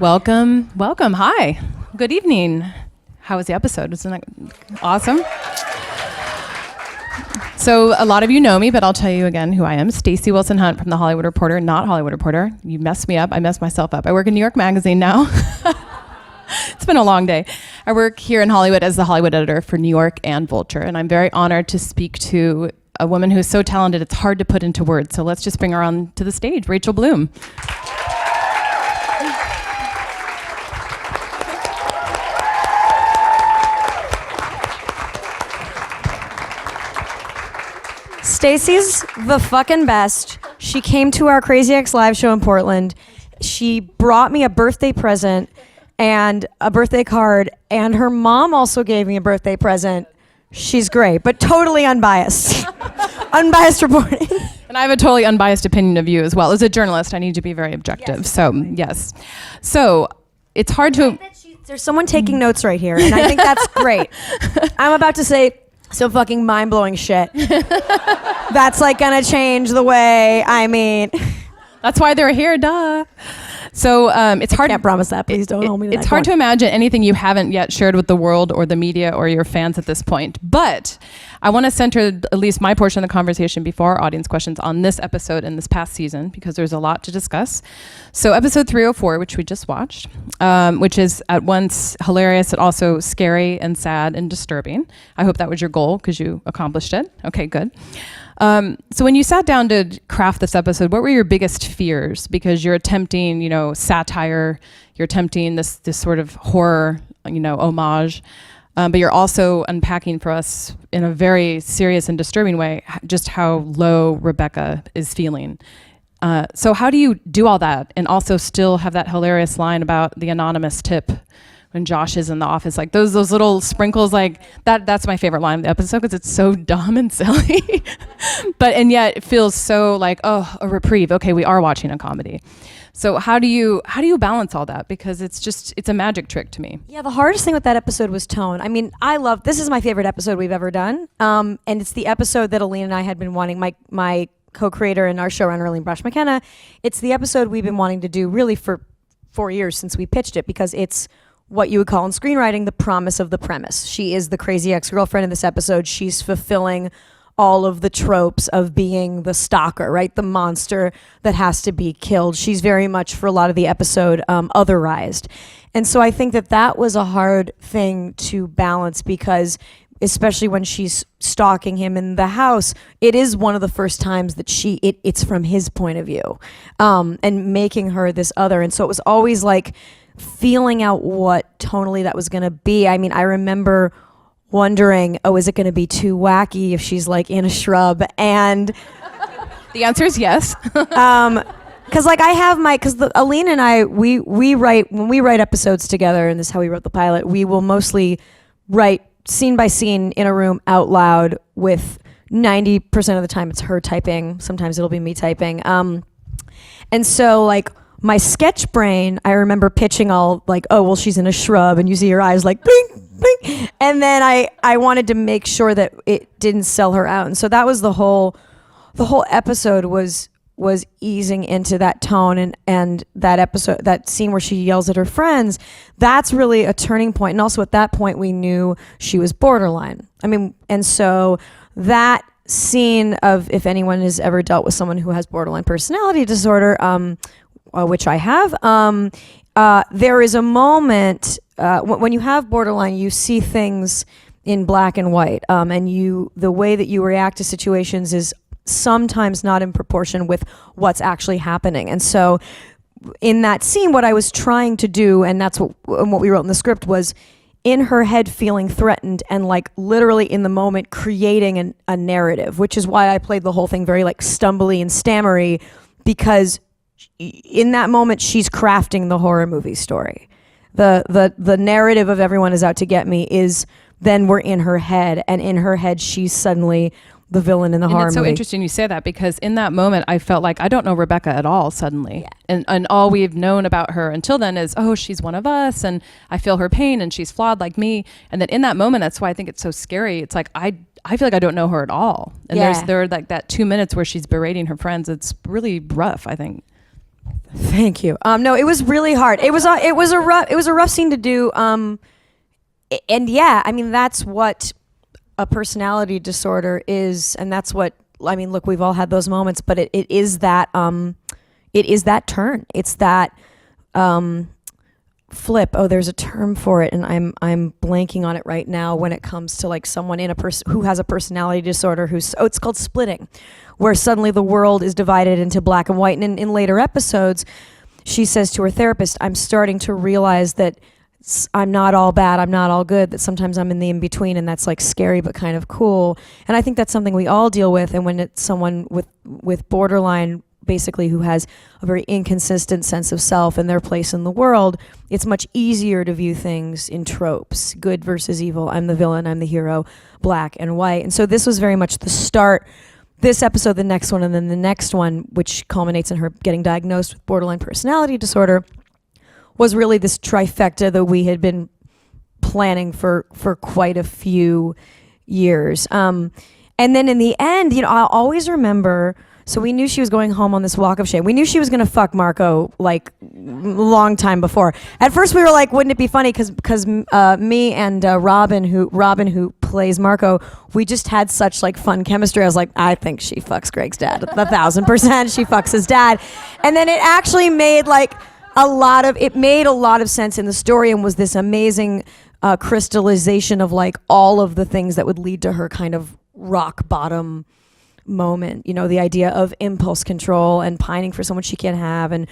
Welcome. Hi. Good evening. How was the episode? Wasn't it awesome? So a lot of you know me, but I'll tell you again who I am. Stacey Wilson-Hunt from The Hollywood Reporter, not Hollywood Reporter. You messed me up. I messed myself up. I work in New York Magazine now. It's been a long day. I work here in Hollywood as the Hollywood editor for New York and Vulture, and I'm very honored to speak to a woman who's so talented it's hard to put into words. So let's just bring her on to the stage, Rachel Bloom. Stacey's the fucking best. She came to our Crazy X live show in Portland. She brought me a birthday present and a birthday card, and her mom also gave me a birthday present. She's great, but totally unbiased. Unbiased reporting. And I have a totally unbiased opinion of you as well. As a journalist, I need to be very objective. Yes. So, yes. So, it's hard to... There's someone taking notes right here, and I think that's great. I'm about to say some fucking mind-blowing shit. That's like gonna change the way, That's why they're here, duh. So it's hard. I can't promise that. Please don't hold me to that. It's hard to imagine anything you haven't yet shared with the world or the media or your fans at this point. But I want to center at least my portion of the conversation before our audience questions on this episode and this past season, because there's a lot to discuss. So episode 304, which we just watched, which is at once hilarious and also scary and sad and disturbing. I hope that was your goal because you accomplished it. Okay, good. So when you sat down to craft this episode, what were your biggest fears? Because you're attempting, satire, you're attempting this sort of horror, homage, but you're also unpacking for us in a very serious and disturbing way just how low Rebecca is feeling. So how do you do all that and also still have that hilarious line about the anonymous tip when Josh is in the office, like those little sprinkles, like that's my favorite line of the episode because it's so dumb and silly, and yet it feels so like, oh, a reprieve. Okay, we are watching a comedy. So how do you balance all that? Because it's a magic trick to me. Yeah, the hardest thing with that episode was tone. This is my favorite episode we've ever done, and it's the episode that Aline and I had been wanting. My co-creator and our showrunner, Aline Brush McKenna. It's the episode we've been wanting to do really for 4 years since we pitched it, because it's what you would call in screenwriting the promise of the premise. She is the crazy ex-girlfriend in this episode. She's fulfilling all of the tropes of being the stalker, right? The monster that has to be killed. She's very much, for a lot of the episode, otherized. And so I think that was a hard thing to balance, because especially when she's stalking him in the house, it is one of the first times that it's from his point of view, and making her this other. And so it was always like feeling out what tonally that was going to be. I remember wondering, is it going to be too wacky if she's like in a shrub? And the answer is yes. Because Aline and I, we write, when we write episodes together, and this is how we wrote the pilot, we will mostly write scene by scene in a room out loud with 90% of the time it's her typing. Sometimes it'll be me typing. And so like, my sketch brain, I remember pitching all like, oh, well, she's in a shrub and you see her eyes like blink, blink. And then I wanted to make sure that it didn't sell her out. And so that was the whole episode was easing into that tone, and that episode, that scene where she yells at her friends, that's really a turning point. And also at that point we knew she was borderline. And so that scene of, if anyone has ever dealt with someone who has borderline personality disorder, which I have, there is a moment when you have borderline, you see things in black and white, and the way that you react to situations is sometimes not in proportion with what's actually happening. And so in that scene, what I was trying to do, and that's what we wrote in the script, was in her head feeling threatened and like literally in the moment creating a narrative, which is why I played the whole thing very like stumbly and stammery, because in that moment she's crafting the horror movie story. The narrative of everyone is out to get me is then we're in her head, and in her head she's suddenly the villain in the horror movie. It's so interesting you say that, because in that moment I felt like I don't know Rebecca at all suddenly. Yeah. And all we've known about her until then is, oh, she's one of us and I feel her pain and she's flawed like me. And then in that moment, that's why I think it's so scary. It's like I feel like I don't know her at all. And there are like that 2 minutes where she's berating her friends. It's really rough, I think. Thank you. No, it was really hard. It was a rough scene to do. And yeah, I mean, that's what a personality disorder is, and that's what, I mean, look, we've all had those moments, but it is that turn. It's that flip. Oh, there's a term for it, and I'm blanking on it right now when it comes to like someone who has a personality disorder it's called splitting, where suddenly the world is divided into black and white. And in later episodes, she says to her therapist, I'm starting to realize that I'm not all bad, I'm not all good, that sometimes I'm in the in-between, and that's like scary but kind of cool. And I think that's something we all deal with. And when it's someone with borderline, basically, who has a very inconsistent sense of self and their place in the world, it's much easier to view things in tropes, good versus evil, I'm the villain, I'm the hero, black and white. And so this was very much the start, this episode, the next one, and then the next one, which culminates in her getting diagnosed with borderline personality disorder, was really this trifecta that we had been planning for quite a few years. And then in the end, you know, I'll always remember, so we knew she was going home on this walk of shame. We knew she was going to fuck Marco like a long time before. At first we were like, wouldn't it be funny? Because me and Robin, who plays Marco, we just had such like fun chemistry. I was like, I think she fucks Greg's dad. 1,000% she fucks his dad. And then it actually made like a lot of sense in the story, and was this amazing crystallization of like all of the things that would lead to her kind of rock bottom moment. You know, the idea of impulse control and pining for someone she can't have, and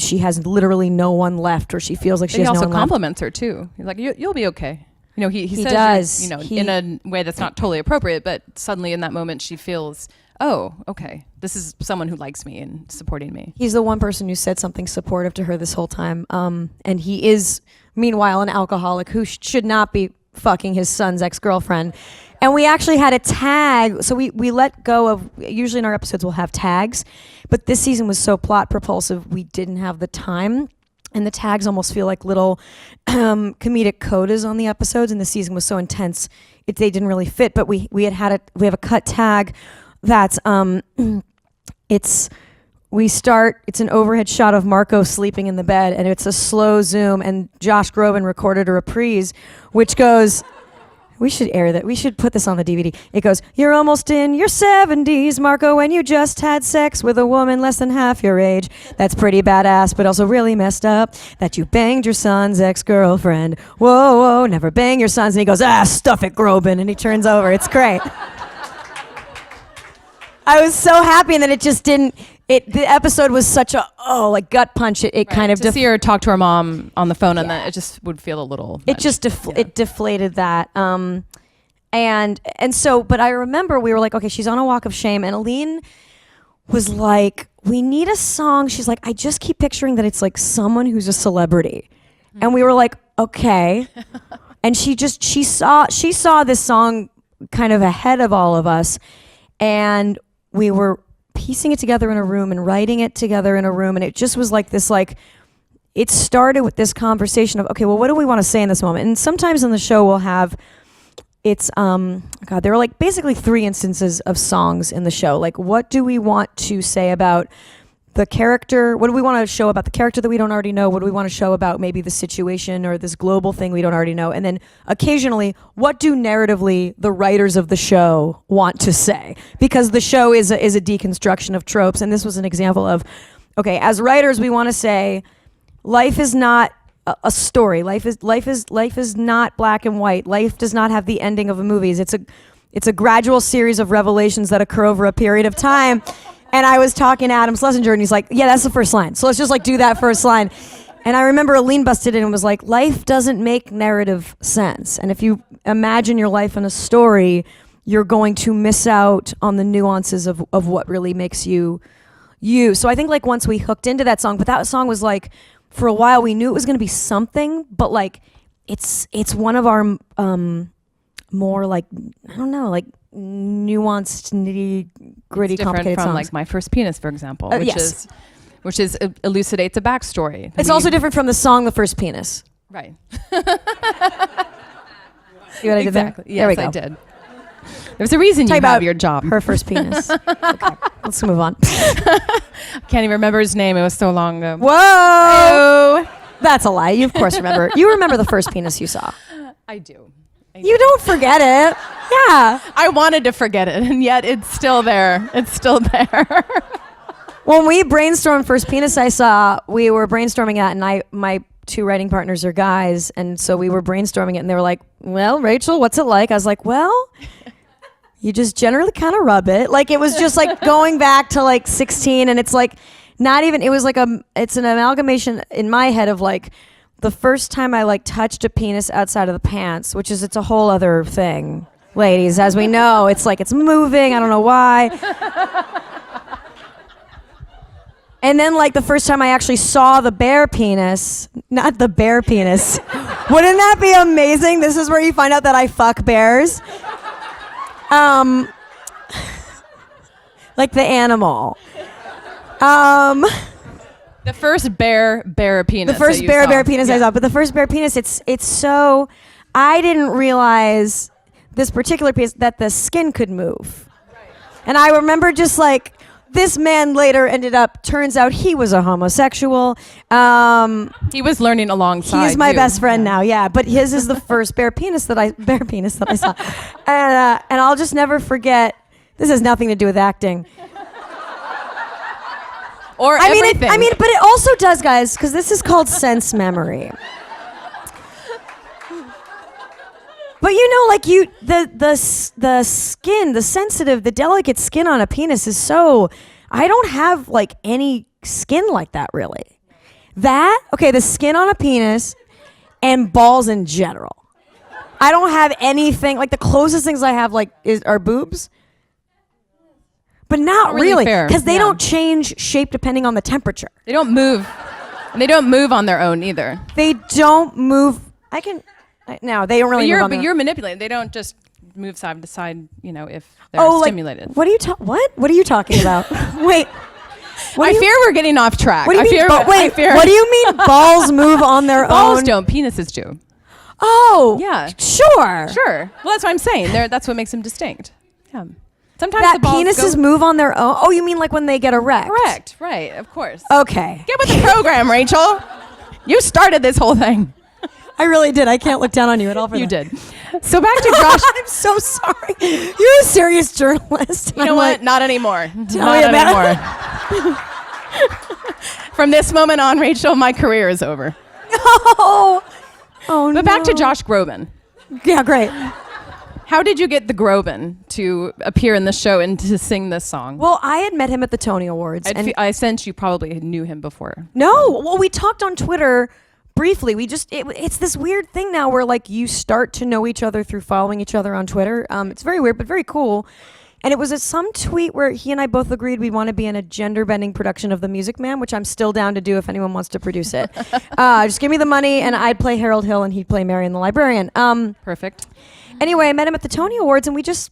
she has literally no one left, or she feels like she has no one left. He also compliments her too. He's like, you'll be okay. You know, he says does. You know, in a way that's not totally appropriate, but suddenly in that moment she feels, oh, okay, this is someone who likes me and supporting me. He's the one person who said something supportive to her this whole time. And he is, meanwhile, an alcoholic who should not be fucking his son's ex-girlfriend. And we actually had a tag. So we let go of, usually in our episodes we'll have tags, but this season was so plot propulsive, we didn't have the time. And the tags almost feel like little comedic codas on the episodes, and the season was so intense, they didn't really fit. But we have a cut tag that's it's an overhead shot of Marco sleeping in the bed, and it's a slow zoom, and Josh Grobin recorded a reprise which goes, we should air that, we should put this on the DVD. It goes, you're almost in your 70s, Marco, and you just had sex with a woman less than half your age. That's pretty badass, but also really messed up that you banged your son's ex-girlfriend. Whoa, whoa, never bang your son's. And he goes, stuff it, Grobin, and he turns over. It's great. I was so happy, and then it just didn't. The episode was such a gut punch. It right. Kind of to see her talk to her mom on the phone, and then it just would feel a little. It just it deflated that. And so, but I remember we were like, okay, she's on a walk of shame, and Aline was like, we need a song. She's like, I just keep picturing that it's like someone who's a celebrity, and we were like, okay, and she saw this song kind of ahead of all of us, and we were piecing it together in a room and writing it together in a room, and it just was like this, like, it started with this conversation of, okay, well, what do we want to say in this moment? And sometimes in the show we'll have, there were like basically 3 instances of songs in the show. Like, what do we want to say about the character? What do we want to show about the character that we don't already know? What do we want to show about maybe the situation or this global thing we don't already know? And then occasionally, what do narratively the writers of the show want to say? Because the show is a deconstruction of tropes, and this was an example of, okay, as writers, we want to say, life is not a story. Life is not black and white. Life does not have the ending of a movie. It's a gradual series of revelations that occur over a period of time. And I was talking to Adam Schlesinger, and he's like, yeah, that's the first line. So let's just like do that first line. And I remember Aline busted in and was like, life doesn't make narrative sense. And if you imagine your life in a story, you're going to miss out on the nuances of what really makes you you. So I think like once we hooked into that song, but that song was like, for a while we knew it was going to be something, but like it's one of our more like, I don't know, like nuanced, nitty gritty, complicated songs. From like My First Penis, for example, which elucidates a backstory. It's also different from the song The First Penis. Right. See what I did there? Yes, there we go. I did. There's a reason Tell you you have about your job. Her first penis. Okay, let's move on. Can't even remember his name. It was so long ago. Whoa! That's a lie. You of course remember. You remember the first penis you saw. I do. You don't forget it. Yeah. I wanted to forget it, and yet it's still there. It's still there. When we brainstormed first penis I saw, we were brainstorming that, and my two writing partners are guys, and so we were brainstorming it, and they were like, well, Rachel, what's it like? I was like, well, you just generally kind of rub it. Like, it was just like going back to like 16, and it's like not even, it was like it's an amalgamation in my head of like the first time I like touched a penis outside of the pants, which is, it's a whole other thing, ladies, as we know. It's like, it's moving, I don't know why. And then like the first time I actually saw the bear penis, not the bear penis. Wouldn't that be amazing? This is where you find out that I fuck bears. Like the animal. The first bear penis. The first bear penis I saw. But the first bear penis, it's so, I didn't realize this particular piece that the skin could move. And I remember just like, this man later turns out he was a homosexual. He was learning alongside. He's my you. best friend now, yeah. But his is the first bear penis that I saw. And I'll just never forget, this has nothing to do with acting. Or everything. But it also does, guys, because this is called sense memory. But you know, like the skin, the sensitive, the delicate skin on a penis is so, I don't have like any skin like that really. The skin on a penis and balls in general. I don't have anything, like the closest things I have like are boobs. But not really, because they don't change shape depending on the temperature. They don't move. And they don't move on their own either. They don't move. No, they don't really move on their own. But you're manipulating. They don't just move side to side, if they're stimulated. What are you talking about? Wait. I fear we're getting off track. What do you mean? What do you mean balls move on their own? Balls don't. Penises do. Oh. Yeah. Sure. Well, that's what I'm saying. That's what makes them distinct. Yeah. Sometimes that the balls penises move on their own. Oh, you mean like when they get erect? Correct. Right. Of course. Okay. Get with the program, Rachel. You started this whole thing. I really did. I can't look down on you at all for You that. did. So back to Josh. I'm so sorry. You're a serious journalist. You know what? Not anymore. Tell me about anymore. From this moment on, Rachel, my career is over. Oh no. But back to Josh Grobin. Yeah, great. How did you get the Grobin to appear in the show and to sing this song? Well, I had met him at the Tony Awards. I sense you probably knew him before. No. Well, we talked on Twitter briefly. It's this weird thing now where like you start to know each other through following each other on Twitter. It's very weird, but very cool. And it was at some tweet where he and I both agreed we'd want to be in a gender-bending production of The Music Man, which I'm still down to do if anyone wants to produce it. Just give me the money and I'd play Harold Hill and he'd play Marion the Librarian. Perfect. Anyway, I met him at the Tony Awards and we just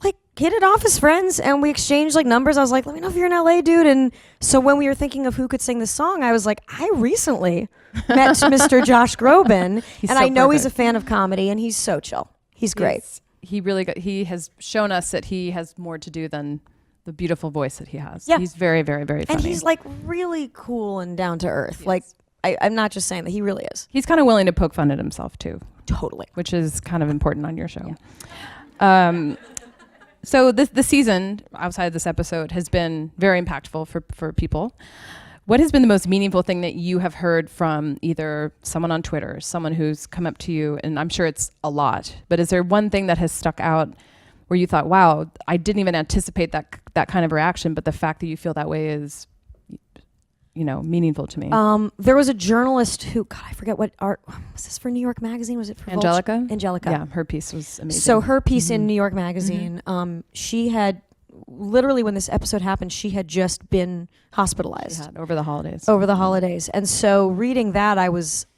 like hit it off as friends and we exchanged like numbers. I was like, let me know if you're in LA, dude. And so when we were thinking of who could sing this song, I was like, I recently met Mr. Josh Grobin and I know he's a fan of comedy and he's so chill. He's great. He has shown us that he has more to do than the beautiful voice that he has. Yeah. He's very, very, very funny. And he's like really cool and down to earth. Yes. Like I'm not just saying that, he really is. He's kind of willing to poke fun at himself too. Totally. Which is kind of important on your show. Yeah. So the season outside of this episode has been very impactful for people. What has been the most meaningful thing that you have heard from either someone on Twitter, someone who's come up to you, and I'm sure it's a lot, but is there one thing that has stuck out where you thought, wow, I didn't even anticipate that kind of reaction, but the fact that you feel that way is, meaningful to me? There was a journalist who, God, I forget what art, was this for New York Magazine? Was it for Angelica? Angelica. Yeah, her piece was amazing. So her piece in New York Magazine, she had, literally when this episode happened, she had just been hospitalized. Over the holidays. And so reading that,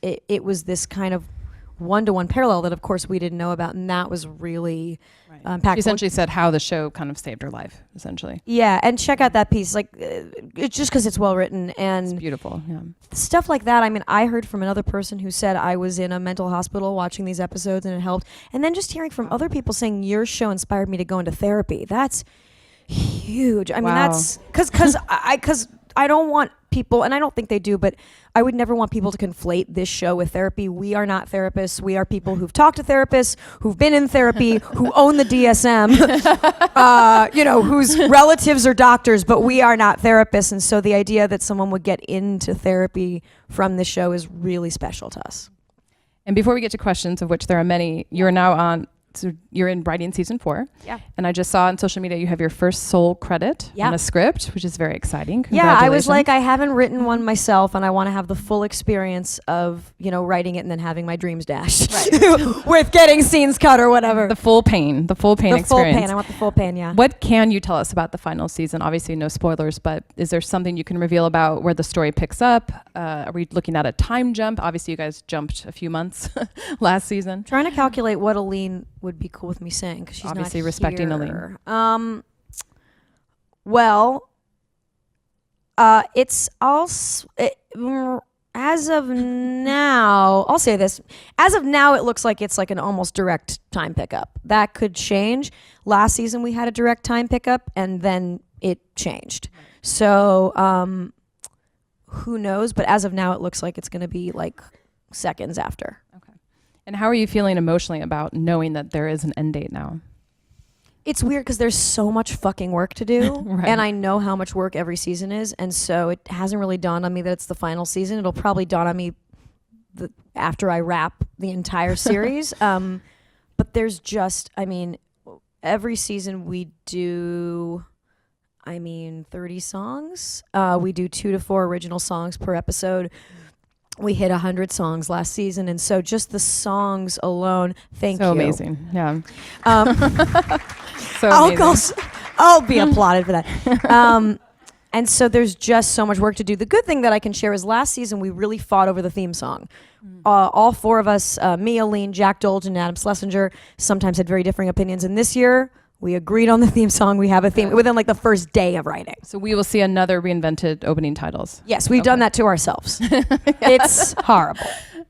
it was this kind of one-to-one parallel that, of course, we didn't know about, and that was really impactful. She essentially said how the show kind of saved her life, essentially. Yeah, and check out that piece. Like, it's just because it's well written and It's beautiful. Yeah. stuff like that. I mean, I heard from another person who said I was in a mental hospital watching these episodes and it helped. And then just hearing from other people saying your show inspired me to go into therapy. That's huge. I mean, that's because I don't want people, and I don't think they do, but I would never want people to conflate this show with therapy. We are not therapists. We are people who've talked to therapists, who've been in therapy, who own the DSM, whose relatives are doctors, but we are not therapists. And so the idea that someone would get into therapy from this show is really special to us. And before we get to questions, of which there are many, you're now on. So you're in writing season 4. Yeah. And I just saw on social media you have your first sole credit on a script, which is very exciting. Yeah, I was like, I haven't written one myself, and I want to have the full experience of, you know, writing it and then having my dreams dashed with getting scenes cut or whatever. The full pain experience. The full pain. I want the full pain, yeah. What can you tell us about the final season? Obviously, no spoilers, but is there something you can reveal about where the story picks up? Are we looking at a time jump? Obviously, you guys jumped a few months last season. Trying to calculate what Aline would be cool with me saying, because she's obviously not respecting here. Aline. It's also as of now. I'll say this: as of now, it looks like it's like an almost direct time pickup. That could change. Last season we had a direct time pickup, and then it changed. So who knows? But as of now, it looks like it's going to be like seconds after. Okay. And how are you feeling emotionally about knowing that there is an end date now? It's weird because there's so much fucking work to do. Right. And I know how much work every season is. And so it hasn't really dawned on me that it's the final season. It'll probably dawn on me after I wrap the entire series. But there's just, I mean, every season we do, 30 songs. We do 2 to 4 original songs per episode. We hit 100 songs last season, and so just the songs alone. Thank you. So amazing, yeah. So I'll be applauded for that. And so there's just so much work to do. The good thing that I can share is last season we really fought over the theme song. All 4 of us, me, Aline, Jack Dolge, and Adam Schlesinger, sometimes had very differing opinions. And this year we agreed on the theme song. We have a theme within like the first day of writing. So we will see another reinvented opening titles. Yes, we've done that to ourselves. It's horrible.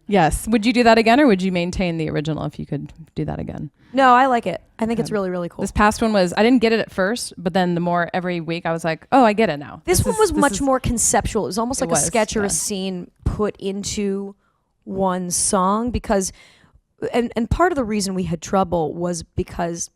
Yes. Would you do that again, or would you maintain the original if you could do that again? No, I like it. I think it's really, really cool. This past one was, I didn't get it at first, but then the more every week I was like, oh, I get it now. This one was much more conceptual. It was almost like a sketch or yeah. a scene put into one song because, and part of the reason we had trouble was because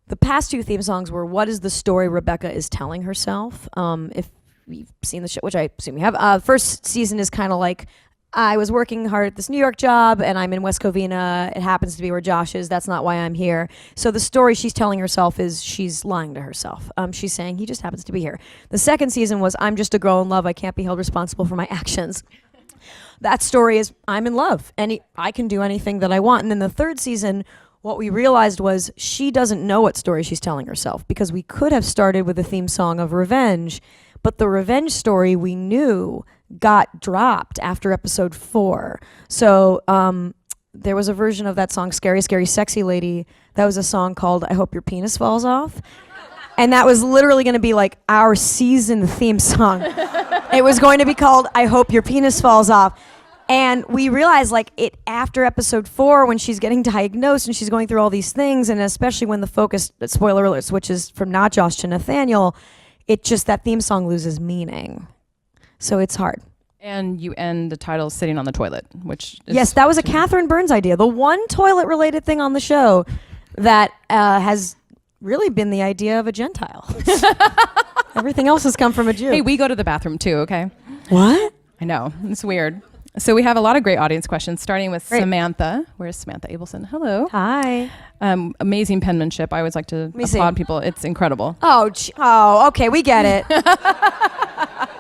the past 2 theme songs were what is the story Rebecca is telling herself. If you've seen the show, which I assume you have, first season is kind of like, I was working hard at this New York job and I'm in West Covina. It happens to be where Josh is. That's not why I'm here. So the story she's telling herself is she's lying to herself. She's saying he just happens to be here. The second season was I'm just a girl in love. I can't be held responsible for my actions. That story is I'm in love and I can do anything that I want. And then the third season, what we realized was she doesn't know what story she's telling herself, because we could have started with a theme song of revenge, but the revenge story we knew got dropped after episode 4. So there was a version of that song, Scary, Scary, Sexy Lady. That was a song called I Hope Your Penis Falls Off. And that was literally going to be like our season theme song. It was going to be called I Hope Your Penis Falls Off. And we realized like it after episode 4 when she's getting diagnosed and she's going through all these things, and especially when the focus, spoiler alert, switches from not Josh to Nathaniel, it just, that theme song loses meaning. So it's hard. And you end the title sitting on the toilet, which is... Yes, that was a Catherine Burns idea. The one toilet-related thing on the show that has really been the idea of a Gentile. Everything else has come from a Jew. Hey, we go to the bathroom too, okay? What? I know, it's weird. So we have a lot of great audience questions, starting with Great. Samantha. Where's Samantha Abelson? Hello. Hi. Amazing penmanship. I always like to applaud people. It's incredible. Oh, okay, we get it.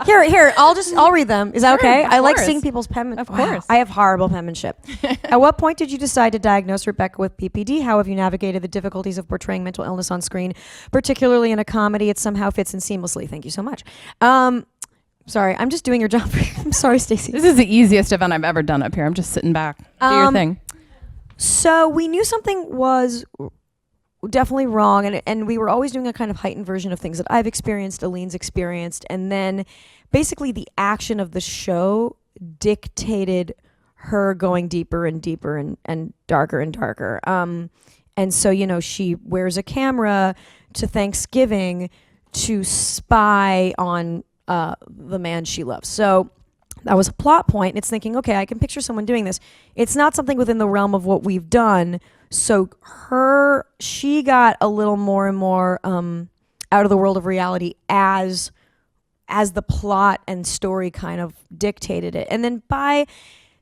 Here, I'll read them. Is that okay? I like seeing people's penmanship. Of course. I have horrible penmanship. At what point did you decide to diagnose Rebecca with PPD? How have you navigated the difficulties of portraying mental illness on screen, particularly in a comedy? It somehow fits in seamlessly. Thank you so much. Sorry, I'm just doing your job. I'm sorry, Stacey. This is the easiest event I've ever done up here. I'm just sitting back. Do your thing. So we knew something was definitely wrong, and we were always doing a kind of heightened version of things that I've experienced, Aline's experienced, and then basically the action of the show dictated her going deeper and deeper and darker and darker. And so, you know, she wears a camera to Thanksgiving to spy on the man she loves. So that was a plot point. And it's thinking, okay, I can picture someone doing this. It's not something within the realm of what we've done. So she got a little more and more out of the world of reality as the plot and story kind of dictated it. And then by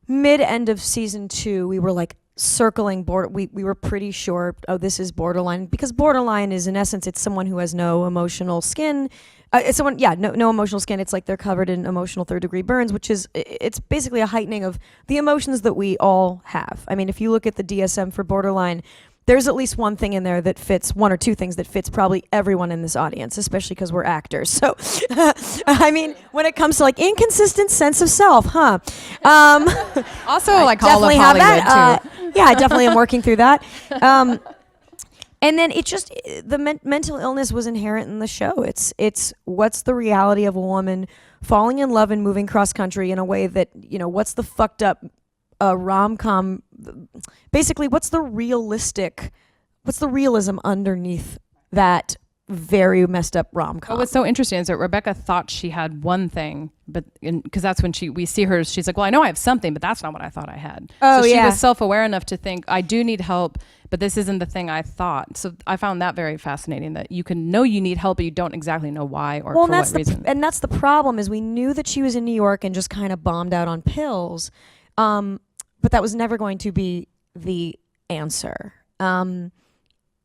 mid-end of season 2, we were like circling we were pretty sure, oh, this is borderline, because borderline is, in essence, it's someone who has no emotional skin. It's someone, no emotional skin. It's like they're covered in emotional third-degree burns, which is, it's basically a heightening of the emotions that we all have. I mean, if you look at the DSM for borderline, there's at least one thing in there that fits, one or two things that fits probably everyone in this audience, especially because we're actors. So, I mean, when it comes to like inconsistent sense of self, huh? Also, like all of definitely Hollywood have that. too. Yeah, I definitely am working through that. And then it just, the mental illness was inherent in the show. It's what's the reality of a woman falling in love and moving cross country in a way that, you know, what's the fucked up rom-com, basically what's the realism underneath that very messed up rom-com. What's so interesting is that Rebecca thought she had one thing, but because that's when we see her, she's like, well, I know I have something, but that's not what I thought I had. Oh, so she yeah. was self-aware enough to think, I do need help, but this isn't the thing I thought. So I found that very fascinating, that you can know you need help, but you don't exactly know why or for what reason. And that's the problem, is we knew that she was in New York and just kind of bombed out on pills, but that was never going to be the answer.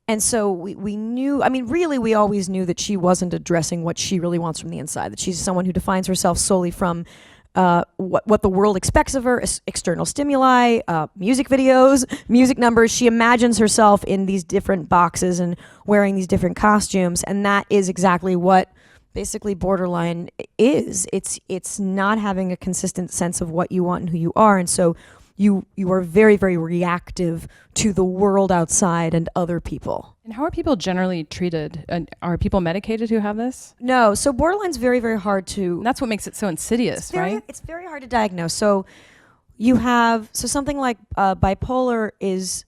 And so we knew, I mean, really, we always knew that she wasn't addressing what she really wants from the inside, that she's someone who defines herself solely from what the world expects of her, external stimuli, music videos, music numbers. She imagines herself in these different boxes and wearing these different costumes, and that is exactly what basically borderline is. It's not having a consistent sense of what you want and who you are, and so you are very, very reactive to the world outside and other people. And how are people generally treated? And are people medicated who have this? No, so borderline's very, very hard to... And that's what makes it so insidious, right? It's very hard to diagnose. So you have... So something like bipolar is...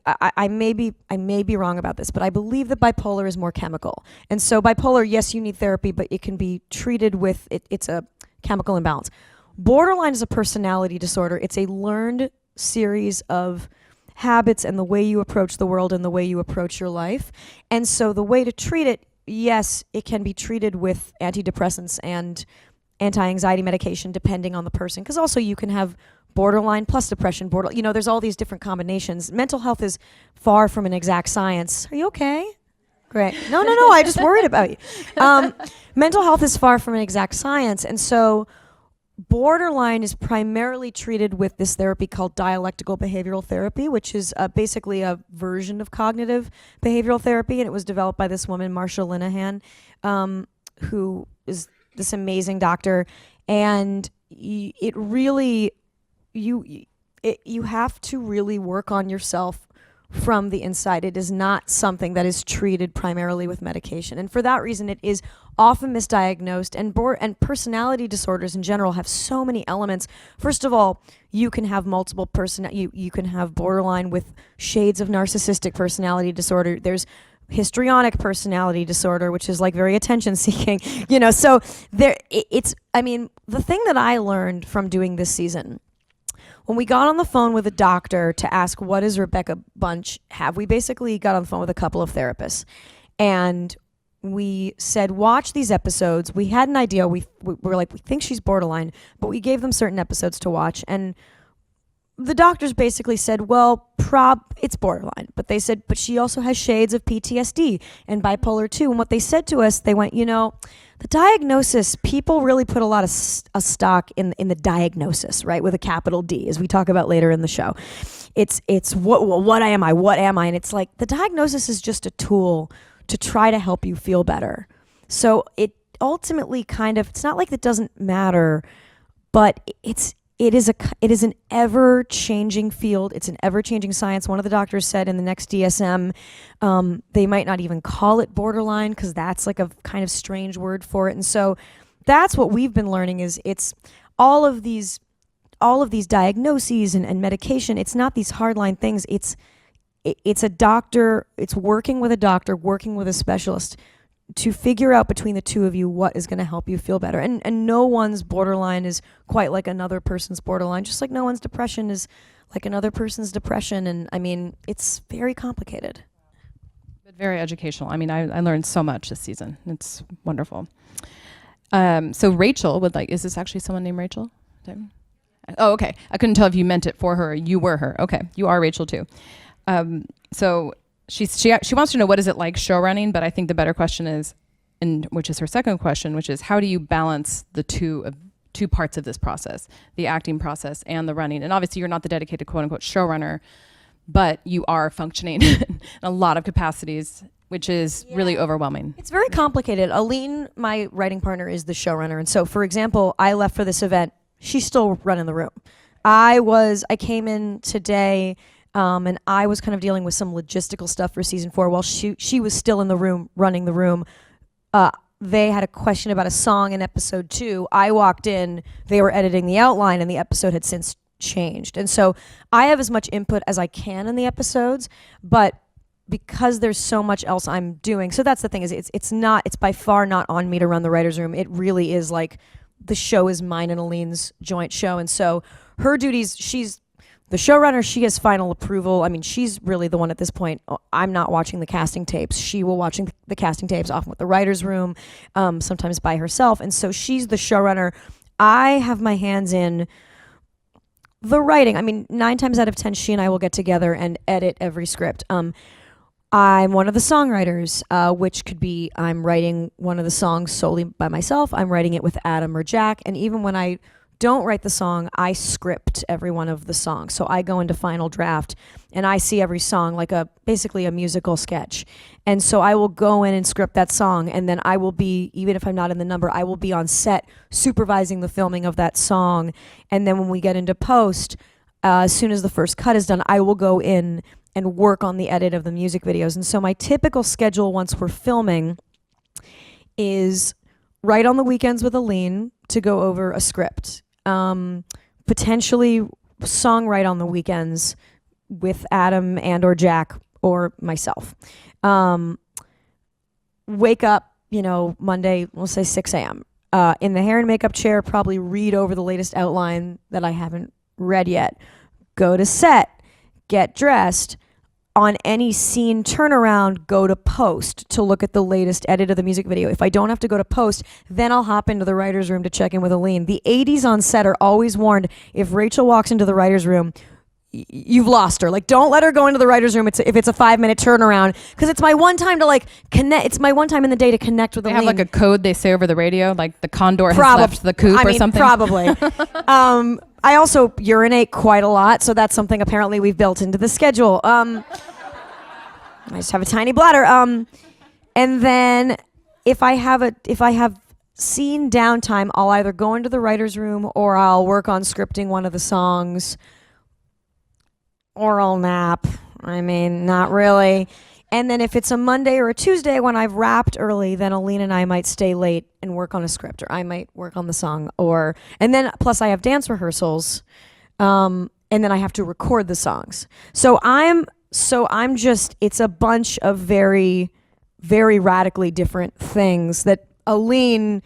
I may be wrong about this, but I believe that bipolar is more chemical. And so bipolar, yes, you need therapy, but it can be treated with... It's a chemical imbalance. Borderline is a personality disorder. It's a learned series of habits and the way you approach the world and the way you approach your life. And so the way to treat it, yes, it can be treated with antidepressants and anti-anxiety medication depending on the person. Because also you can have borderline plus depression, there's all these different combinations. Mental health is far from an exact science. Are you okay? Great. No, I just worried about you. Mental health is far from an exact science. And so borderline is primarily treated with this therapy called dialectical behavioral therapy, which is basically a version of cognitive behavioral therapy. And it was developed by this woman, Marsha Linehan, who is this amazing doctor. And it really, you have to really work on yourself from the inside. It is not something that is treated primarily with medication. And for that reason, it is often misdiagnosed, and personality disorders in general have so many elements. First of all, you can have multiple you can have borderline with shades of narcissistic personality disorder. There's histrionic personality disorder, which is like very attention seeking, so the thing that I learned from doing this season, when we got on the phone with a doctor to ask, what does Rebecca Bunch have? We basically got on the phone with a couple of therapists, and we said, watch these episodes. We had an idea. We were like, we think she's borderline, but we gave them certain episodes to watch. And the doctors basically said, well, it's borderline. But they said, but she also has shades of PTSD and bipolar too. And what they said to us, they went, the diagnosis, people really put a lot of stock in the diagnosis, right? With a capital D, as we talk about later in the show. It's what am I? What am I? And it's like, the diagnosis is just a tool to try to help you feel better. So it ultimately it's not like it doesn't matter, but it is an ever-changing field. It's an ever-changing science. One of the doctors said in the next DSM, they might not even call it borderline because that's like a kind of strange word for it. And so that's what we've been learning is it's all of these diagnoses and medication. It's not these hardline things. It's a doctor. It's working with a doctor, working with a specialist to figure out between the two of you what is going to help you feel better. And no one's borderline is quite like another person's borderline, just like no one's depression is like another person's depression. And I mean, it's very complicated. But very educational. I mean, I learned so much this season. It's wonderful. So Rachel would is this actually someone named Rachel? Oh, okay. I couldn't tell if you meant it for her or you were her. Okay. You are Rachel too. So she wants to know what is it like show running, but I think the better question is, and which is her second question, which is how do you balance the two parts of this process, the acting process and the running? And obviously you're not the dedicated quote unquote showrunner, but you are functioning in a lot of capacities, which is really overwhelming. It's very complicated. Aline, my writing partner, is the showrunner. And so for example, I left for this event. She's still running the room. I came in today, and I was kind of dealing with some logistical stuff for season 4 while she was still in the room, running the room. They had a question about a song in episode 2. I walked in, they were editing the outline, and the episode had since changed. And so I have as much input as I can in the episodes, but because there's so much else I'm doing, so that's the thing, is it's by far not on me to run the writer's room. It really is like the show is mine and Aline's joint show. And so her duties, she's the showrunner, she has final approval. I mean, she's really the one at this point. I'm not watching the casting tapes. She will watching the casting tapes often with the writer's room, sometimes by herself. And so she's the showrunner. I have my hands in the writing. I mean, 9 times out of 10, she and I will get together and edit every script. I'm one of the songwriters, which could be I'm writing one of the songs solely by myself. I'm writing it with Adam or Jack. And even when I don't write the song, I script every one of the songs. So I go into final draft and I see every song like basically a musical sketch. And so I will go in and script that song, and then I will be, even if I'm not in the number, I will be on set supervising the filming of that song. And then when we get into post, as soon as the first cut is done, I will go in and work on the edit of the music videos. And so my typical schedule once we're filming is right on the weekends with Aline to go over a script. Potentially songwrite on the weekends with Adam and or Jack or myself. Wake up, Monday, we'll say 6 a.m. In the hair and makeup chair, probably read over the latest outline that I haven't read yet. Go to set, get dressed. On any scene turnaround, go to post to look at the latest edit of the music video. If I don't have to go to post, then I'll hop into the writer's room to check in with Aline. The 80s on set are always warned, if Rachel walks into the writer's room, you've lost her. Like, don't let her go into the writer's room if it's a 5-minute turnaround, because it's my one time to connect. It's my one time in the day to connect with Aline. They have a code they say over the radio, like the condor has left the coop or something. Probably. I also urinate quite a lot, so that's something apparently we've built into the schedule. I just have a tiny bladder. And then if I have scene downtime, I'll either go into the writer's room or I'll work on scripting one of the songs, or I'll nap. I mean, not really. And then if it's a Monday or a Tuesday when I've wrapped early, then Aline and I might stay late and work on a script, or I might work on the song, and then plus I have dance rehearsals, and then I have to record the songs. So I'm just, it's a bunch of very, very radically different things that Aline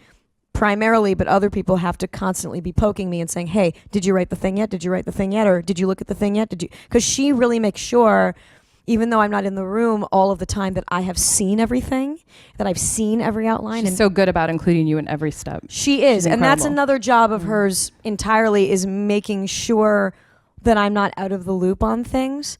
primarily, but other people have to constantly be poking me and saying, hey, did you write the thing yet? Did you write the thing yet? Or did you look at the thing yet? Because she really makes sure, even though I'm not in the room all of the time, that I have seen everything, that I've seen every outline. She's so good about including you in every step. She is. And that's another job of hers entirely, is making sure that I'm not out of the loop on things.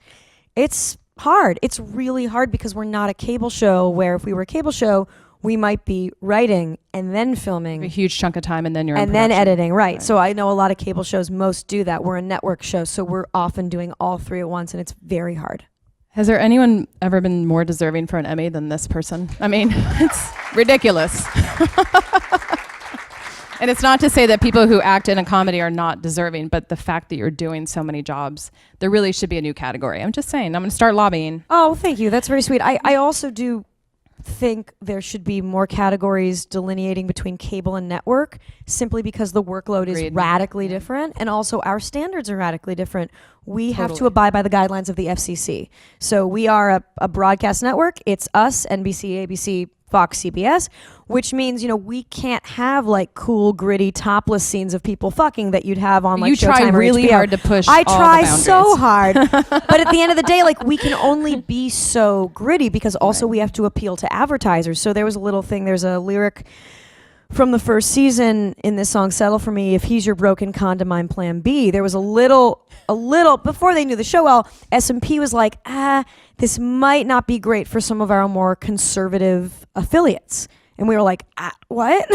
It's hard. It's really hard because we're not a cable show, where if we were a cable show, we might be writing and then filming a huge chunk of time, and then and then editing. Right. So I know a lot of cable shows, most do that. We're a network show, so we're often doing all 3 at once, and it's very hard. Has there anyone ever been more deserving for an Emmy than this person? I mean, it's ridiculous. And it's not to say that people who act in a comedy are not deserving, but the fact that you're doing so many jobs, there really should be a new category. I'm just saying, I'm going to start lobbying. Oh, thank you. That's very sweet. I also do think there should be more categories delineating between cable and network, simply because the workload is radically different, and also our standards are radically different. We have to abide by the guidelines of the FCC. So we are a broadcast network. It's us, NBC, ABC, Fox, CBS, which means, we can't have like cool, gritty, topless scenes of people fucking that you'd have on like you Showtime try or really HBO. hard to push. I all try the boundaries. so hard, but at the end of the day, like we can only be so gritty because also we have to appeal to advertisers. So there was a little thing. There's a lyric from the first season in this song, "Settle for Me, if he's your broken condom, I'm plan B." There was a little, before they knew the show well, S&P was like, this might not be great for some of our more conservative affiliates. And we were like, what?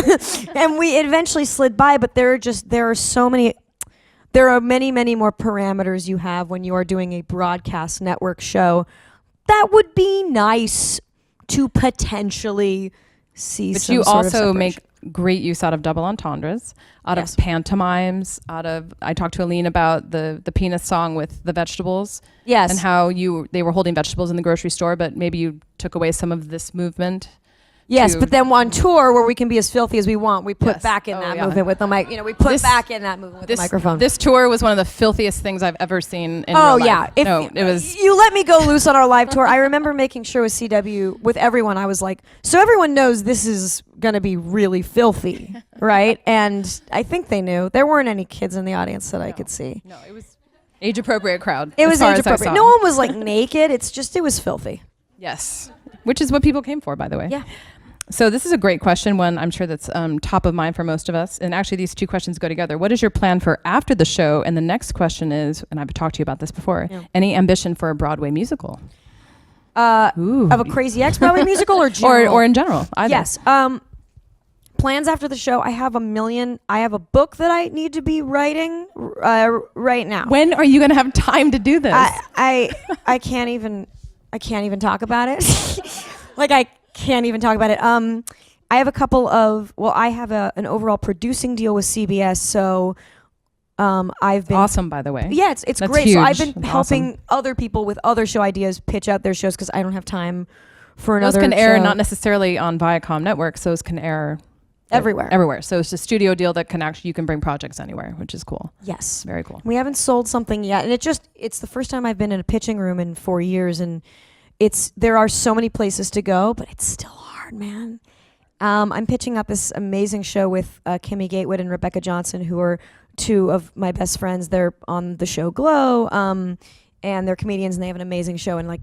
And we eventually slid by, but there are many, many more parameters you have when you are doing a broadcast network show. That would be nice to potentially see. But some you sort of also separation. make great use out of double entendres, out of pantomimes, I talked to Aline about the penis song with the vegetables. Yes. And how they were holding vegetables in the grocery store, but maybe you took away some of this movement. Yes, but then on tour where we can be as filthy as we want, we put back in that movement with the mic. We put back in that movement with the microphone. This tour was one of the filthiest things I've ever seen in real life. It was. You let me go loose on our live tour. I remember making sure with CW, with everyone, I was like, so everyone knows this is going to be really filthy, right? And I think they knew. There weren't any kids in the audience that I could see. No, it was age-appropriate crowd. It was age-appropriate. No one was like naked. It was filthy. Yes, which is what people came for, by the way. Yeah. So this is a great question, one I'm sure that's top of mind for most of us. And actually, these two questions go together. What is your plan for after the show? And the next question is, and I've talked to you about this before, any ambition for a Broadway musical? Of a Crazy Ex Broadway musical or general? Or in general, either. Yes. Plans after the show, I have a book that I need to be writing right now. When are you going to have time to do this? I can't even talk about it. I can't even talk about it. I have I have an overall producing deal with CBS, so I've been awesome, by the way. Yeah, it's That's great. Huge. So I've been That's helping awesome. other people with other show ideas pitch out their shows because I don't have time for another. Those can air show. not necessarily on Viacom networks. Those can air everywhere. So it's a studio deal that you can bring projects anywhere, which is cool. Yes, very cool. We haven't sold something yet, and it's the first time I've been in a pitching room in 4 years, and there are so many places to go, but it's still hard, man. I'm pitching up this amazing show with Kimmy Gatewood and Rebecca Johnson, who are two of my best friends. They're on the show Glow, and they're comedians, and they have an amazing show. And the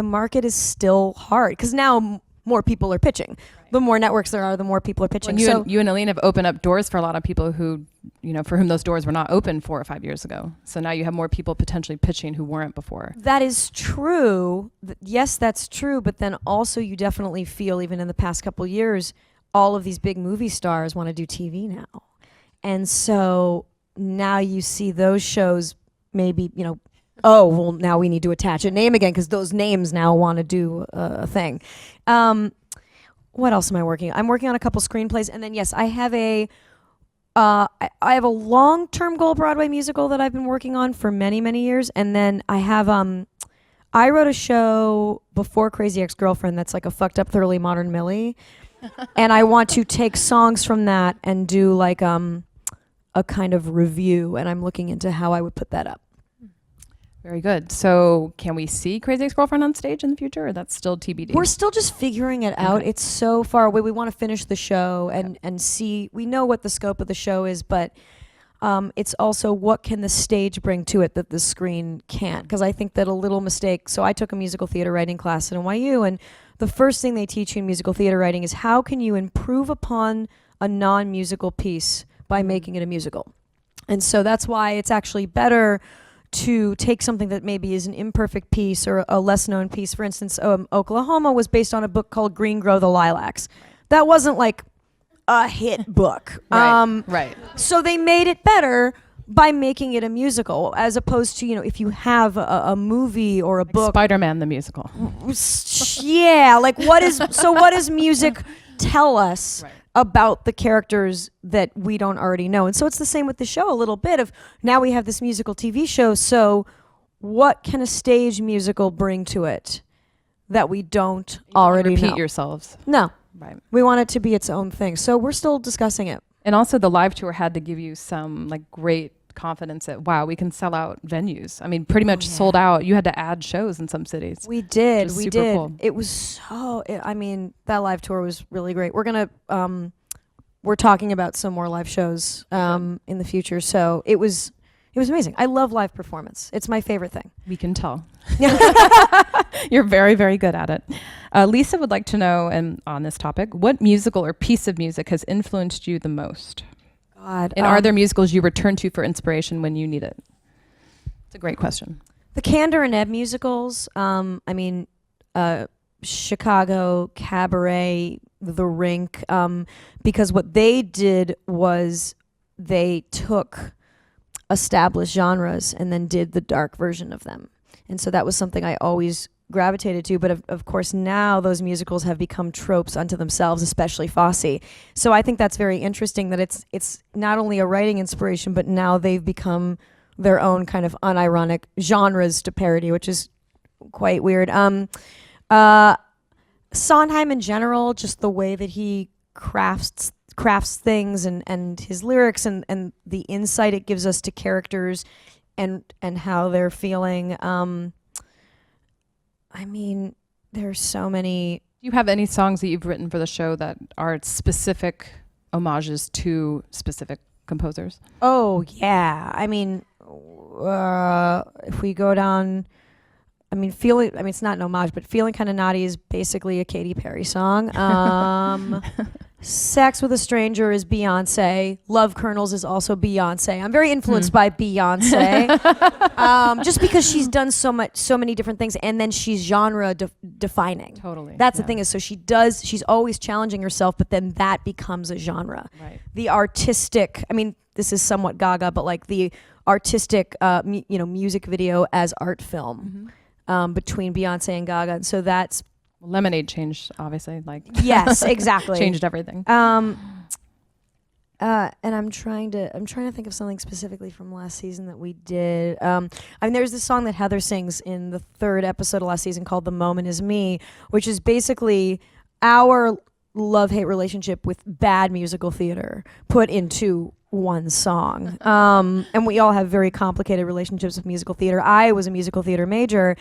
market is still hard because now more people are pitching. Right. The more networks there are, the more people are pitching. Well, you and Aline have opened up doors for a lot of people who, for whom those doors were not open 4 or 5 years ago. So now you have more people potentially pitching who weren't before. That is true. Yes, that's true. But then also you definitely feel, even in the past couple years, all of these big movie stars want to do TV now. And so now you see those shows maybe, now we need to attach a name again because those names now want to do a thing. What else am I working on? I'm working on a couple screenplays. And then, yes, I have I have a long-term goal Broadway musical that I've been working on for many, many years. And then I have, I wrote a show before Crazy Ex-Girlfriend that's like a fucked up, thoroughly modern Millie. And I want to take songs from that and do like a kind of review. And I'm looking into how I would put that up. Very good. So can we see Crazy Ex-Girlfriend on stage in the future, or that's still TBD? We're still just figuring it out. It's so far away. We want to finish the show and see. We know what the scope of the show is, but it's also what can the stage bring to it that the screen can't. Because I think that a little mistake. So I took a musical theater writing class at NYU, and the first thing they teach you in musical theater writing is how can you improve upon a non-musical piece by making it a musical. And so that's why it's actually better to take something that maybe is an imperfect piece or a less known piece. For instance, Oklahoma was based on a book called Green Grow the Lilacs. That wasn't like a hit book. Right. So they made it better by making it a musical, as opposed to, if you have a movie or a book. Spider-Man the musical. Yeah, like what does music tell us? Right. about the characters that we don't already know. And so it's the same with the show a little bit of now we have this musical TV show. So what can a stage musical bring to it that we don't already repeat know? yourselves. No. Right. We want it to be its own thing. So we're still discussing it. And also the live tour had to give you some like great confidence that, wow, we can sell out venues. I mean, pretty much sold out. You had to add shows in some cities. We did. Which is We super did. cool. It was so, I mean, that live tour was really great. We're going to, we're talking about some more live shows in the future. So it was amazing. I love live performance. It's my favorite thing. We can tell. You're very, very good at it. Lisa would like to know, and on this topic, what musical or piece of music has influenced you the most? God. And are there musicals you return to for inspiration when you need it? It's a great question. The Candor and Ebb musicals, Chicago, Cabaret, The Rink, because what they did was they took established genres and then did the dark version of them. And so that was something I always gravitated to, but of course now those musicals have become tropes unto themselves, especially Fosse. So I think that's very interesting that it's not only a writing inspiration, but now they've become their own kind of unironic genres to parody, which is quite weird. Sondheim in general, just the way that he crafts things and his lyrics and the insight it gives us to characters and how they're feeling. I mean, there's so many. Do you have any songs that you've written for the show that are specific homages to specific composers? Oh, yeah. I mean, if we go down, it's not an homage, but Feeling Kinda Naughty is basically a Katy Perry song. Sex with a Stranger is Beyonce. Love Kernels is also Beyonce. I'm very influenced by Beyonce, just because she's done so many different things, and then she's genre defining. Totally. That's the thing is, so she's always challenging herself, but then that becomes a genre. Right. The artistic, this is somewhat Gaga, but like the artistic, music video as art film between Beyonce and Gaga, and so that's. Lemonade changed, obviously. Yes, exactly. Changed everything. And I'm trying to think of something specifically from last season that we did. There's this song that Heather sings in the 3rd episode of last season called "The Moment Is Me," which is basically our love-hate relationship with bad musical theater put into one song. And we all have very complicated relationships with musical theater. I was a musical theater major,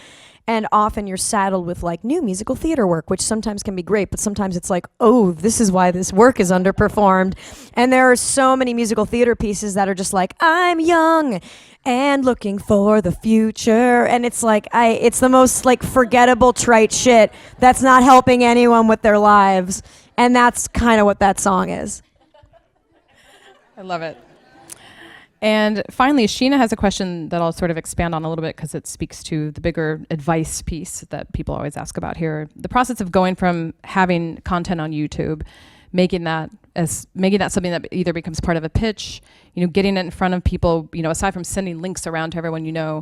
and often you're saddled with like new musical theater work, which sometimes can be great, but sometimes it's like, oh, this is why this work is underperformed. And there are so many musical theater pieces that are just like, I'm young and looking for the future. And it's like, it's the most like forgettable, trite shit that's not helping anyone with their lives. And that's kind of what that song is. I love it. And finally, Sheena has a question that I'll sort of expand on a little bit because it speaks to the bigger advice piece that people always ask about here. The process of going from having content on YouTube, making that something that either becomes part of a pitch, getting it in front of people, aside from sending links around to everyone you know.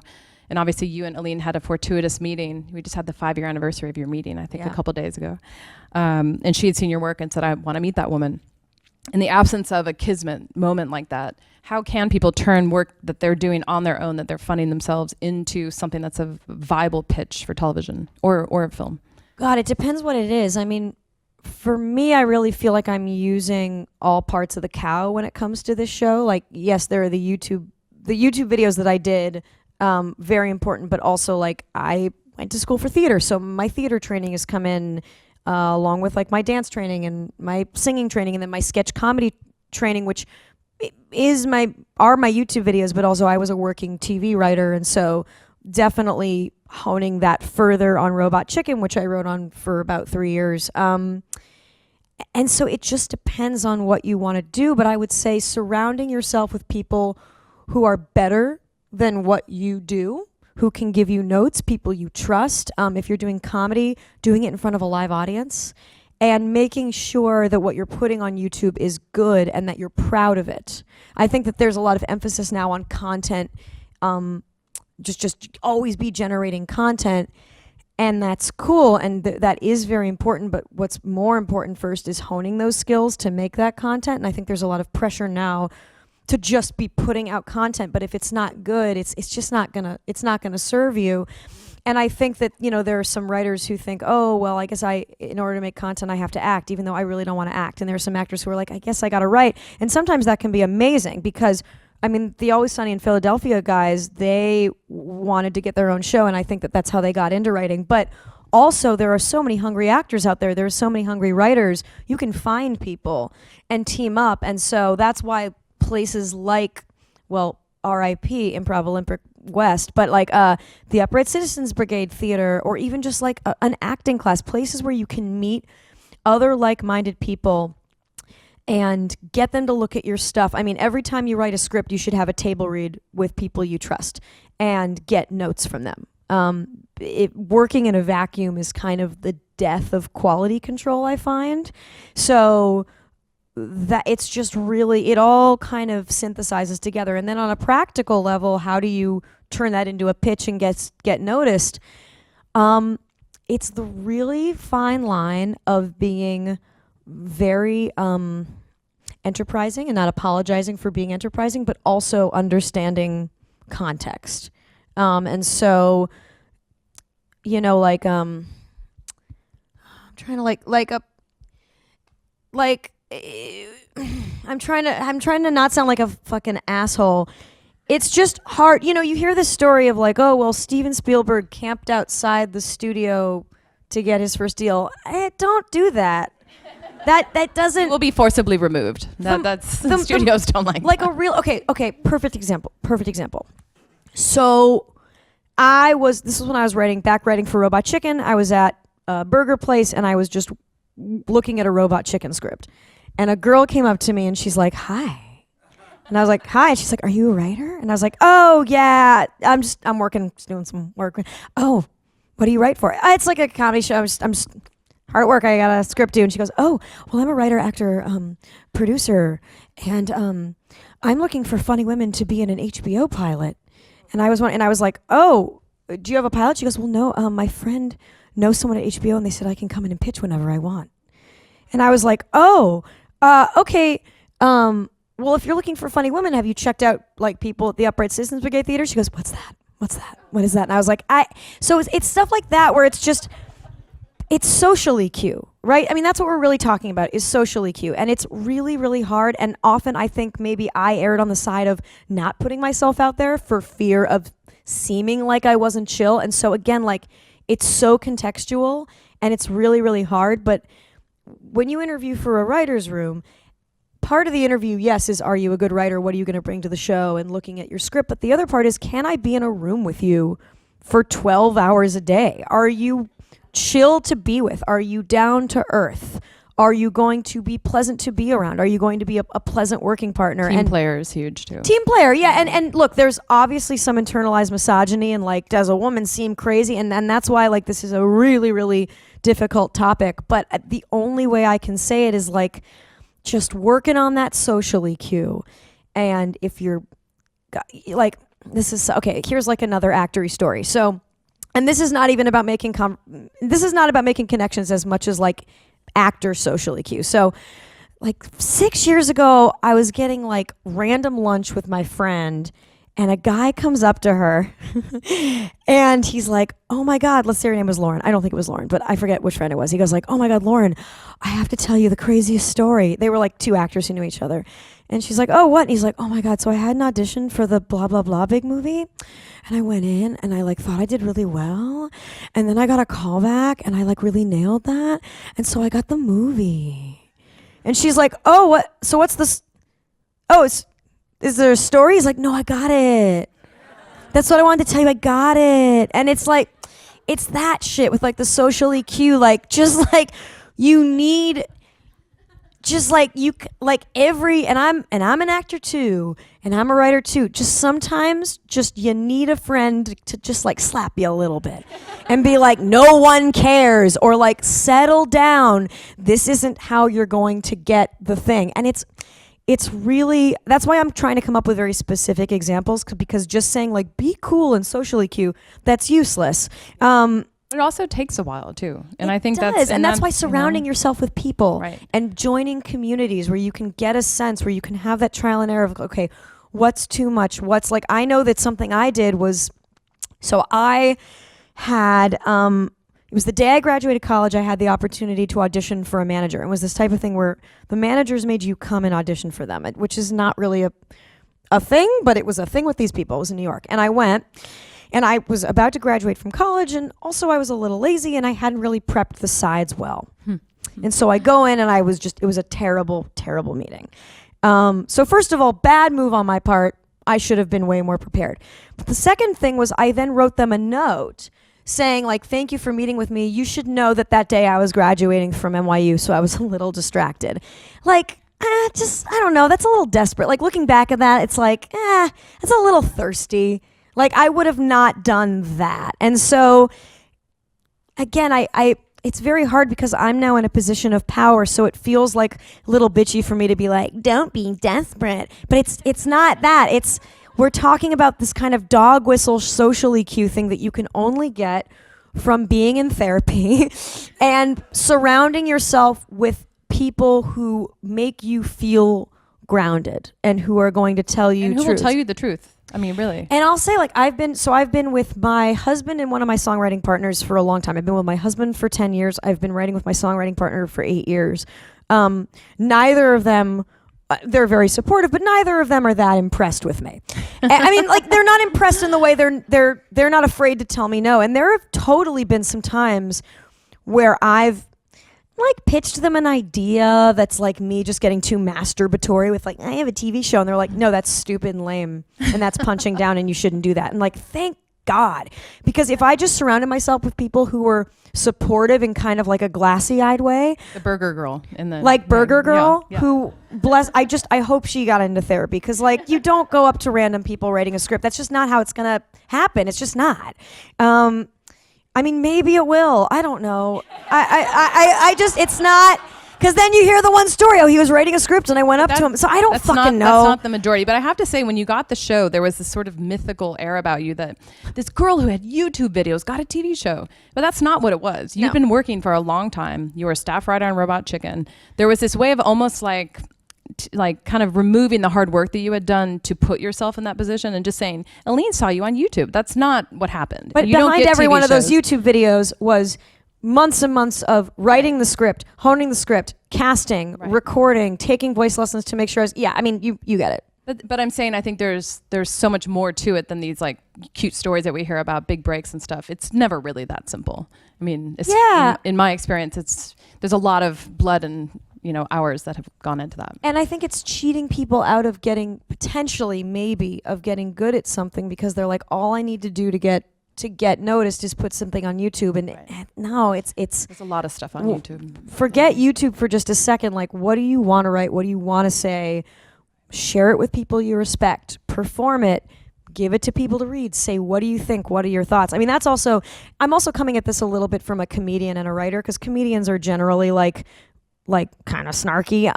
And obviously you and Aline had a fortuitous meeting. We just had the 5-year anniversary of your meeting, I think a couple days ago. And she had seen your work and said, I want to meet that woman. In the absence of a kismet moment like that, how can people turn work that they're doing on their own, that they're funding themselves, into something that's a viable pitch for television or a film? God, it depends what it is. For me, I really feel like I'm using all parts of the cow when it comes to this show. Like, yes, there are the YouTube videos that I did, very important, but also like I went to school for theater, so my theater training has come in along with like my dance training and my singing training, and then my sketch comedy training, which are my YouTube videos, but also I was a working TV writer, and so definitely honing that further on Robot Chicken, which I wrote on for about 3 years. And so it just depends on what you want to do, but I would say surrounding yourself with people who are better than what you do, who can give you notes, people you trust. If you're doing comedy, doing it in front of a live audience, and making sure that what you're putting on YouTube is good and that you're proud of it. I think that there's a lot of emphasis now on content, just always be generating content. And that's cool, and that is very important, but what's more important first is honing those skills to make that content. And I think there's a lot of pressure now to just be putting out content, but if it's not good, it's just not gonna serve you. And I think that, there are some writers who think, oh, well, I guess in order to make content, I have to act, even though I really don't want to act. And there are some actors who are like, I guess I got to write. And sometimes that can be amazing because, the Always Sunny in Philadelphia guys, they wanted to get their own show, and I think that that's how they got into writing. But also, there are so many hungry actors out there. There are so many hungry writers. You can find people and team up. And so that's why places like, well, RIP, Improv Olympic West, but like the Upright Citizens Brigade Theater, or even just like an acting class, places where you can meet other like-minded people and get them to look at your stuff. Every time you write a script, you should have a table read with people you trust and get notes from them. Working in a vacuum is kind of the death of quality control, I find. So that it's just really, it all kind of synthesizes together. And then on a practical level, how do you turn that into a pitch and get noticed? It's the really fine line of being very enterprising and not apologizing for being enterprising, but also understanding context. And so, I'm trying to not sound like a fucking asshole. It's just hard. You hear this story of like, oh, well, Steven Spielberg camped outside the studio to get his first deal. Don't do that. That doesn't... will be forcibly removed. Studios don't like that. A real... Okay, perfect example. So this is when I was writing for Robot Chicken. I was at a burger place and I was just looking at a Robot Chicken script. And a girl came up to me and she's like, hi. And I was like, hi. And she's like, are you a writer? And I was like, oh, yeah, I'm working, just doing some work. Oh, what do you write for? It's like a comedy show. I'm just hard at work. I got a script due. And she goes, oh, well, I'm a writer, actor, producer. And I'm looking for funny women to be in an HBO pilot. And I was like, oh, do you have a pilot? She goes, well, no, my friend knows someone at HBO and they said I can come in and pitch whenever I want. And I was like, oh, okay. Well, if you're looking for funny women, have you checked out like people at the Upright Citizens Brigade Theater? She goes, what's that? What is that? And I was like, so it's stuff like that where it's social EQ, right? That's what we're really talking about is social EQ. And it's really, really hard. And often I think maybe I erred on the side of not putting myself out there for fear of seeming like I wasn't chill. And so again, like it's so contextual and it's really, really hard. But when you interview for a writer's room, part of the interview, yes, is are you a good writer? What are you going to bring to the show? And looking at your script. But the other part is, can I be in a room with you for 12 hours a day? Are you chill to be with? Are you down to earth? Are you going to be pleasant to be around? Are you going to be a pleasant working partner? Team player is huge too. Team player, yeah. And look, there's obviously some internalized misogyny and like, does a woman seem crazy? And that's why like this is a really, really difficult topic. But the only way I can say it is like just working on that social EQ. And if you're like, this is, okay, here's like another actory story. So, and this is not even about making connections as much as like actor social EQ. So like 6 years ago, I was getting like random lunch with my friend and a guy comes up to her and he's like, oh my God, let's say her name was Lauren. I don't think it was Lauren, but I forget which friend it was. He goes like, oh my God, Lauren, I have to tell you the craziest story. They were like two actors who knew each other. And she's like, oh, what? And he's like, oh my God, so I had an audition for the blah, blah, blah big movie. And I went in and I like thought I did really well. And then I got a call back and I like really nailed that. And so I got the movie. And she's like, oh, what? So what's this? Oh, is there a story? He's like, no, I got it. That's what I wanted to tell you. I got it. And it's like, it's that shit with like the social EQ, like just like you need, just like you, like every, and I'm an actor too, and I'm a writer too. Just sometimes just you need a friend to just like slap you a little bit and be like, no one cares, or like settle down. This isn't how you're going to get the thing. And it's really, that's why I'm trying to come up with very specific examples, because just saying like be cool and social EQ, that's useless. It also takes a while too. And I think that's why surrounding you know, yourself with people right. and joining communities where you can get a sense, where you can have that trial and error of, okay, what's too much? What's like, I know that something I did was, so I had, it was the day I graduated college, I had the opportunity to audition for a manager. It was this type of thing where the managers made you come and audition for them, which is not really a thing, but it was a thing with these people. It was in New York. And I went, and I was about to graduate from college, and also I was a little lazy, and I hadn't really prepped the sides well. And so I go in, and it was a terrible, terrible meeting. So first of all, bad move on my part. I should have been way more prepared. But the second thing was I then wrote them a note saying, like, thank you for meeting with me. You should know that day I was graduating from NYU, so I was a little distracted. Like, I don't know. That's a little desperate. Like, looking back at that, it's like, that's a little thirsty. Like, I would have not done that. And so, again, it's very hard because I'm now in a position of power, so it feels like a little bitchy for me to be like, don't be desperate. But it's not that. We're talking about this kind of dog whistle social EQ thing that you can only get from being in therapy and surrounding yourself with people who make you feel grounded and who are going to tell you and who truth. will tell you the truth. I mean, really. And I'll say, like, I've been with my husband and one of my songwriting partners for a long time. I've been with my husband for 10 years. I've been writing with my songwriting partner for 8 years. Neither of them, they're very supportive, but neither of them are that impressed with me. I mean, like, they're not impressed in the way they're not afraid to tell me no. And there have totally been some times where I've like pitched them an idea that's like me just getting too masturbatory with like, I have a TV show, and they're like, no, that's stupid and lame, and that's punching down, and you shouldn't do that. And like, thank God, because if I just surrounded myself with people who were supportive in kind of like a glassy-eyed way, the burger girl in the burger girl yeah. who I hope she got into therapy, because like, you don't go up to random people writing a script. That's just not how it's gonna happen. It's just not. I mean, maybe it will. I don't know. I just, it's not, because then you hear the one story, oh, he was writing a script and I went up to him. So I don't fucking know. That's not the majority. But I have to say, when you got the show, there was this sort of mythical air about you that this girl who had YouTube videos got a TV show. But that's not what it was. You've been working for a long time. You were a staff writer on Robot Chicken. There was this way of almost like kind of removing the hard work that you had done to put yourself in that position and just saying, Aline saw you on YouTube. That's not what happened. But behind every one of those YouTube videos was months and months of writing the script, honing the script, casting, recording, taking voice lessons to make sure you get it. But I'm saying, I think there's so much more to it than these like cute stories that we hear about big breaks and stuff. It's never really that simple. I mean, in my experience, there's a lot of blood and hours that have gone into that. And I think it's cheating people out of getting getting good at something, because they're like, all I need to do to get noticed is put something on YouTube. And no, it's there's a lot of stuff on YouTube. Forget YouTube for just a second. Like, what do you want to write? What do you want to say? Share it with people you respect. Perform it. Give it to people to read. Say, what do you think? What are your thoughts? I mean, I'm also coming at this a little bit from a comedian and a writer, because comedians are generally like kind of snarky.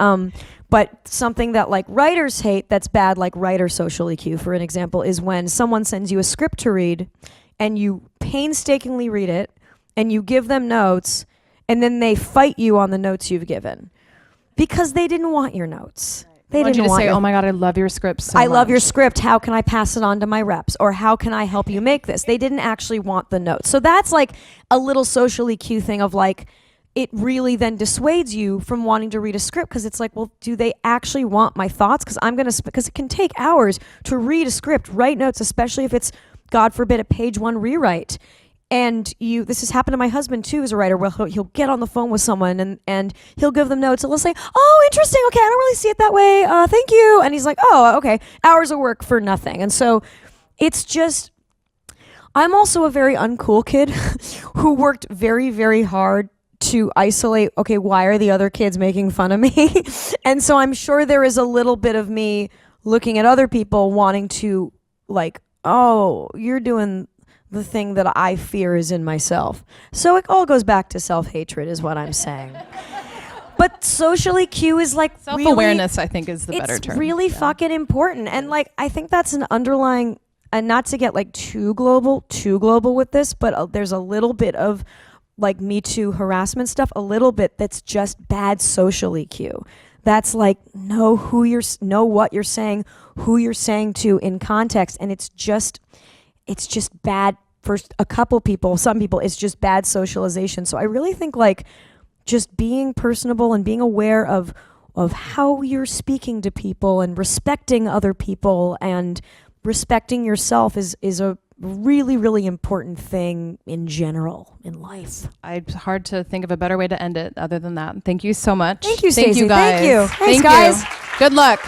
But something that like writers hate that's bad, like writer social EQ, for an example, is when someone sends you a script to read and you painstakingly read it and you give them notes, and then they fight you on the notes you've given because they didn't want your notes. They want didn't you to want say, oh my God, I love your script so much. I love your script. How can I pass it on to my reps? Or how can I help you make this? They didn't actually want the notes. So that's like a little social EQ thing of like, it really then dissuades you from wanting to read a script, because it's like, well, do they actually want my thoughts? Because it can take hours to read a script, write notes, especially if it's, God forbid, a page one rewrite. And this has happened to my husband too, as a writer, where he'll get on the phone with someone and he'll give them notes, and they'll say, oh, interesting. Okay, I don't really see it that way. Thank you. And he's like, oh, okay. Hours of work for nothing. And so it's just, I'm also a very uncool kid who worked very, very hard to isolate, okay, why are the other kids making fun of me? And so I'm sure there is a little bit of me looking at other people wanting to like, oh, you're doing the thing that I fear is in myself. So it all goes back to self-hatred is what I'm saying. But social EQ is like self-awareness, really, I think, is the better term. It's really fucking important. And like, I think that's an underlying, not to get like too global with this, but there's a little bit of like Me Too harassment stuff, a little bit that's just bad social EQ. That's like know what you're saying, who you're saying to in context, and it's just bad for a couple people. Some people, it's just bad socialization. So I really think like just being personable and being aware of how you're speaking to people and respecting other people and respecting yourself is a really, really important thing in general in life. It's hard to think of a better way to end it other than that. Thank you so much. Thank you, Thank Stacey. you, guys. Thank you. Thanks, guys. Good luck.